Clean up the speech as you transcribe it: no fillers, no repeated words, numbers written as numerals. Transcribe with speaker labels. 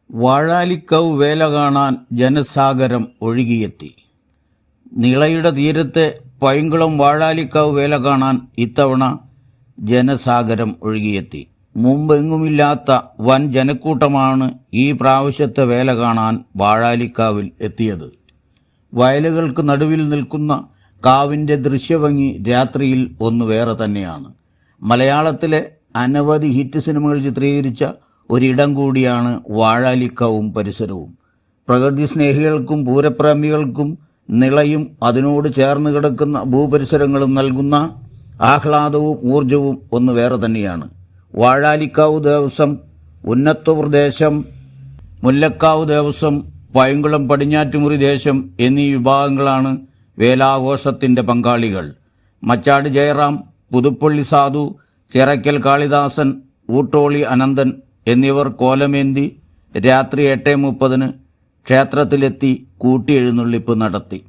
Speaker 1: വാഴാലിക്കാവ് വേല കാണാൻ ജനസാഗരം ഒഴുകിയെത്തി. നിളയുടെ തീരത്തെ പൈങ്കുളം വാഴാലിക്കാവ് വേല കാണാൻ ഇത്തവണ ജനസാഗരം ഒഴുകിയെത്തി. മുമ്പെങ്ങുമില്ലാത്ത വൻ ജനക്കൂട്ടമാണ് ഈ പ്രാവശ്യത്തെ വേല കാണാൻ വാഴാലിക്കാവിൽ എത്തിയത്. വയലുകൾക്ക് നടുവിൽ നിൽക്കുന്ന കാവിൻ്റെ ദൃശ്യഭംഗി രാത്രിയിൽ ഒന്ന് വേറെ തന്നെയാണ്. മലയാളത്തിലെ അനവധി ഹിറ്റ് സിനിമകൾ ചിത്രീകരിച്ച ഒരിടം കൂടിയാണ് വാഴാലിക്കാവും പരിസരവും. പ്രകൃതി സ്നേഹികൾക്കും പൂരപ്രേമികൾക്കും നിളയും അതിനോട് ചേർന്ന് കിടക്കുന്ന ഭൂപരിസരങ്ങളും നൽകുന്ന ആഹ്ലാദവും ഊർജവും ഒന്ന് വേറെ തന്നെയാണ്. വാഴാലിക്കാവ് ദേവസ്വം, ഉന്നത്തൂർ ദേശം, മുല്ലക്കാവ് ദേവസ്വം, പൈങ്കുളം പടിഞ്ഞാറ്റുമുറി ദേശം എന്നീ വിഭാഗങ്ങളാണ് വേലാഘോഷത്തിൻ്റെ പങ്കാളികൾ. മച്ചാട് ജയറാം, പുതുപ്പള്ളി സാധു, ചിറയ്ക്കൽ കാളിദാസൻ, ഊട്ടോളി അനന്തൻ എന്നിവർ കോലമേന്തി രാത്രി 8:30 ക്ഷേത്രത്തിലെത്തി കൂട്ടിയെഴുന്നള്ളിപ്പ് നടത്തി.